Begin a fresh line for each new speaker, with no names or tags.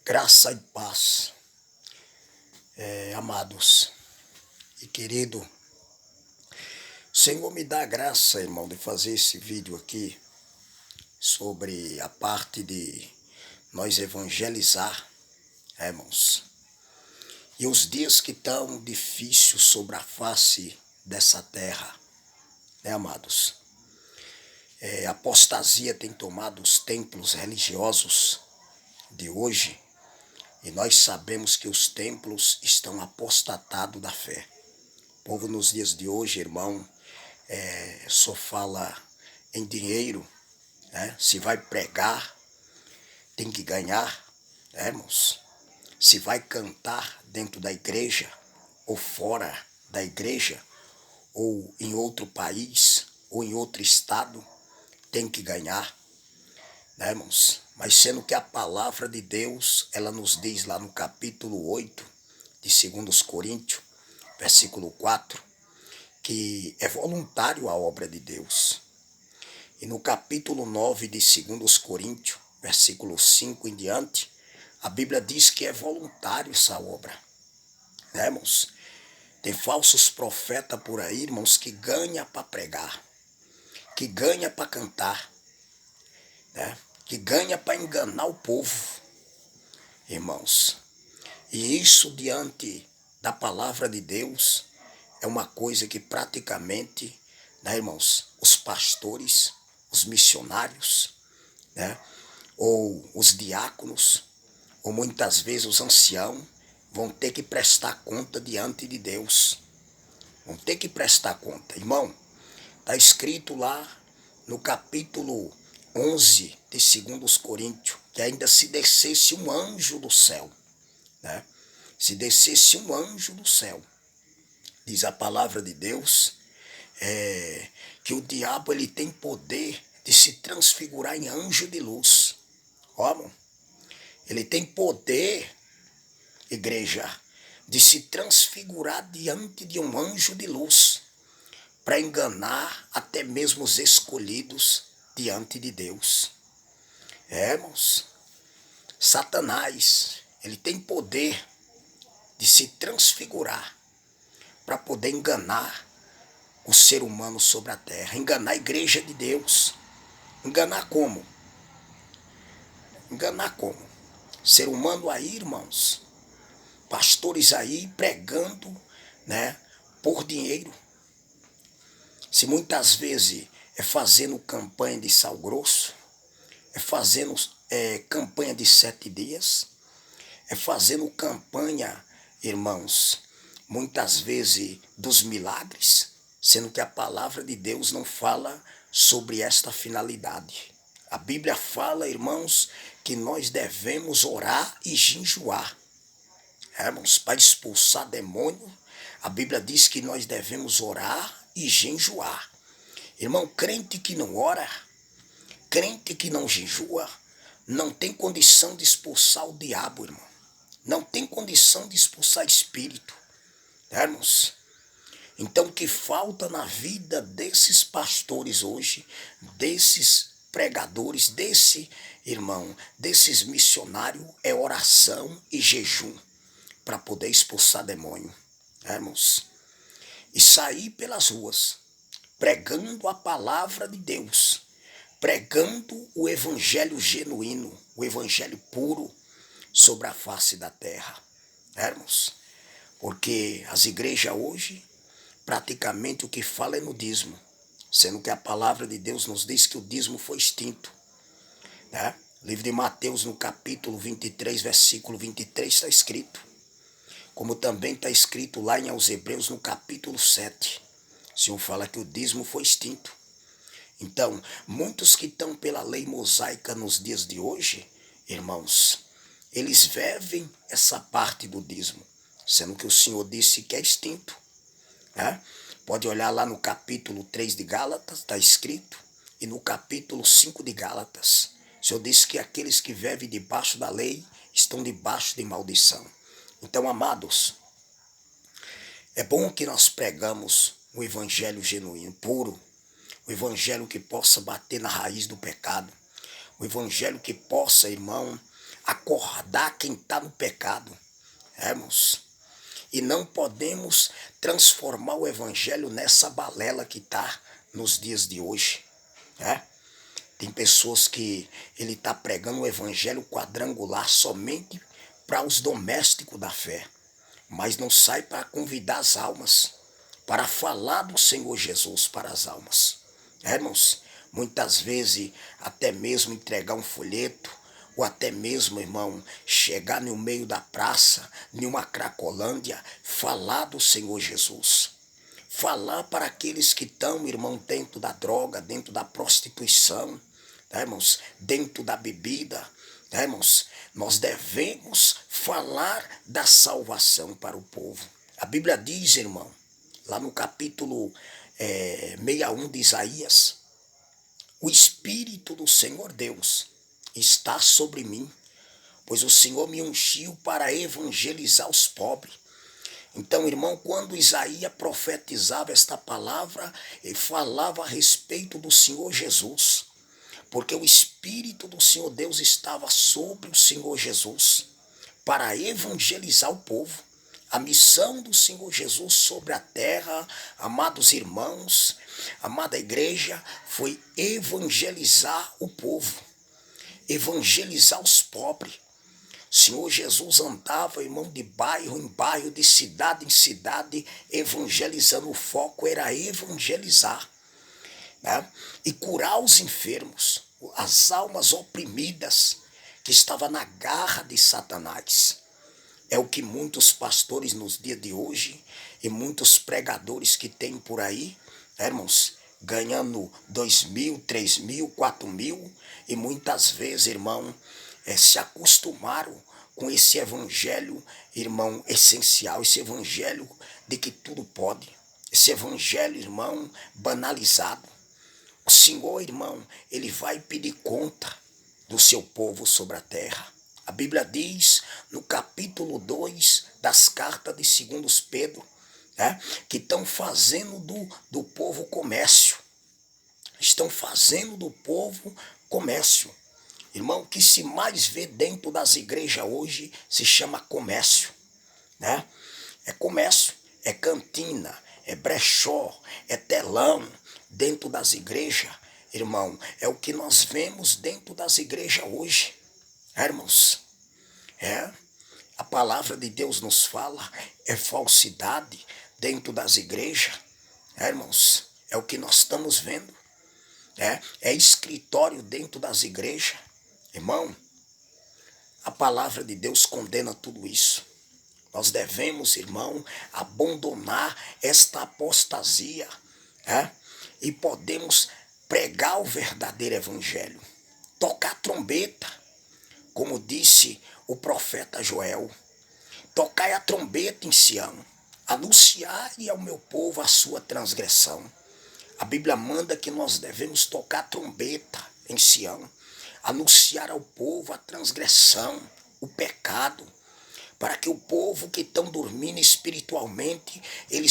Graça e paz, amados e querido. O Senhor me dá a graça, irmão, de fazer esse vídeo aqui sobre a parte de nós evangelizar, irmãos. E os dias que estão difíceis sobre a face dessa terra, amados? A apostasia tem tomado os templos religiosos de hoje. E nós sabemos que os templos estão apostatados da fé. O povo nos dias de hoje, irmão, só fala em dinheiro, né? Se vai pregar, tem que ganhar, irmãos. Se vai cantar dentro da igreja, ou fora da igreja, ou em outro país, ou em outro estado, tem que ganhar, né, irmãos? Mas sendo que a palavra de Deus, ela nos diz lá no capítulo 8 de 2 Coríntios, versículo 4, que é voluntário a obra de Deus. E no capítulo 9 de 2 Coríntios, versículo 5 em diante, a Bíblia diz que é voluntário essa obra, né, irmãos? Tem falsos profetas por aí, irmãos, que ganham para pregar, que ganham para cantar, né? Que ganha para enganar o povo, irmãos. E isso diante da palavra de Deus é uma coisa que praticamente, né, irmãos, os pastores, os missionários, né, ou os diáconos, ou muitas vezes os anciãos, vão ter que prestar conta diante de Deus. Vão ter que prestar conta. Irmão, está escrito lá no capítulo 11 de 2 Coríntios, que ainda se descesse um anjo do céu, né? Se descesse um anjo do céu, diz a palavra de Deus, que o diabo ele tem poder de se transfigurar em anjo de luz. Ó, ele tem poder, igreja, de se transfigurar diante de um anjo de luz, para enganar até mesmo os escolhidos diante de Deus. Irmãos, Satanás, ele tem poder de se transfigurar para poder enganar o ser humano sobre a terra, enganar a igreja de Deus. Enganar como? Enganar como? Ser humano aí, irmãos, pastores aí pregando, né, por dinheiro. Se muitas vezes é fazendo campanha de sal grosso, é fazendo campanha de 7 dias, é fazendo campanha, irmãos, muitas vezes dos milagres, sendo que a palavra de Deus não fala sobre esta finalidade. A Bíblia fala, irmãos, que nós devemos orar e jejuar, irmãos, para expulsar demônio. A Bíblia diz que nós devemos orar e jejuar. Irmão, crente que não ora, crente que não jejua, não tem condição de expulsar o diabo, irmão. Não tem condição de expulsar espírito, né, irmãos? Então o que falta na vida desses pastores hoje, desses pregadores, desses missionários, é oração e jejum para poder expulsar demônio, né, irmãos? E sair pelas ruas, pregando a palavra de Deus, pregando o evangelho genuíno, o evangelho puro sobre a face da terra, né, irmãos? Porque as igrejas hoje, praticamente o que fala é no dízimo, sendo que a palavra de Deus nos diz que o dízimo foi extinto, né? Livro de Mateus, no capítulo 23, versículo 23, está escrito, como também está escrito lá em aos Hebreus, no capítulo 7, o Senhor fala que o dízimo foi extinto. Então, muitos que estão pela lei mosaica nos dias de hoje, irmãos, eles vivem essa parte do dízimo, sendo que o Senhor disse que é extinto, né? Pode olhar lá no capítulo 3 de Gálatas, está escrito, e no capítulo 5 de Gálatas, o Senhor disse que aqueles que vivem debaixo da lei estão debaixo de maldição. Então, amados, é bom que nós pregamos o evangelho genuíno, puro, o evangelho que possa bater na raiz do pecado, o evangelho que possa, irmão, acordar quem está no pecado, irmãos. E não podemos transformar o evangelho nessa balela que está nos dias de hoje, né? Tem pessoas que ele está pregando o evangelho quadrangular somente para os domésticos da fé, mas não sai para convidar as almas, para falar do Senhor Jesus para as almas. Irmãos, muitas vezes até mesmo entregar um folheto, ou até mesmo, irmão, chegar no meio da praça, em uma cracolândia, falar do Senhor Jesus. Falar para aqueles que estão, irmão, dentro da droga, dentro da prostituição, tá, irmãos, dentro da bebida, tá, irmãos, nós devemos falar da salvação para o povo. A Bíblia diz, irmão, lá no capítulo 61 de Isaías, o Espírito do Senhor Deus está sobre mim, pois o Senhor me ungiu para evangelizar os pobres. Então, irmão, quando Isaías profetizava esta palavra, ele falava a respeito do Senhor Jesus, porque o Espírito do Senhor Deus estava sobre o Senhor Jesus para evangelizar o povo. A missão do Senhor Jesus sobre a terra, amados irmãos, amada igreja, foi evangelizar o povo, evangelizar os pobres. O Senhor Jesus andava, irmão, de bairro em bairro, de cidade em cidade, evangelizando. O foco era evangelizar, né? E curar os enfermos, as almas oprimidas que estavam na garra de Satanás. É o que muitos pastores nos dias de hoje e muitos pregadores que tem por aí, né, irmãos, ganhando 2.000, 3.000, 4.000, e muitas vezes, irmão, se acostumaram com esse evangelho, irmão, essencial, esse evangelho de que tudo pode, esse evangelho, irmão, banalizado. O Senhor, irmão, ele vai pedir conta do seu povo sobre a terra. A Bíblia diz no capítulo 2 das cartas de 2 Pedro, né, que estão fazendo do povo comércio. Estão fazendo do povo comércio. Irmão, o que se mais vê dentro das igrejas hoje se chama comércio, né? É comércio, é cantina, é brechó, é telão dentro das igrejas, irmão. É o que nós vemos dentro das igrejas hoje, irmãos. A palavra de Deus nos fala, é falsidade dentro das igrejas, irmãos. É o que nós estamos vendo, é escritório dentro das igrejas. Irmão, a palavra de Deus condena tudo isso. Nós devemos, irmão, abandonar esta apostasia, e podemos pregar o verdadeiro evangelho, tocar trombeta, como disse o profeta Joel, tocai a trombeta em Sião, anunciai ao meu povo a sua transgressão. A Bíblia manda que nós devemos tocar trombeta em Sião, anunciar ao povo a transgressão, o pecado, para que o povo que estão dormindo espiritualmente, eles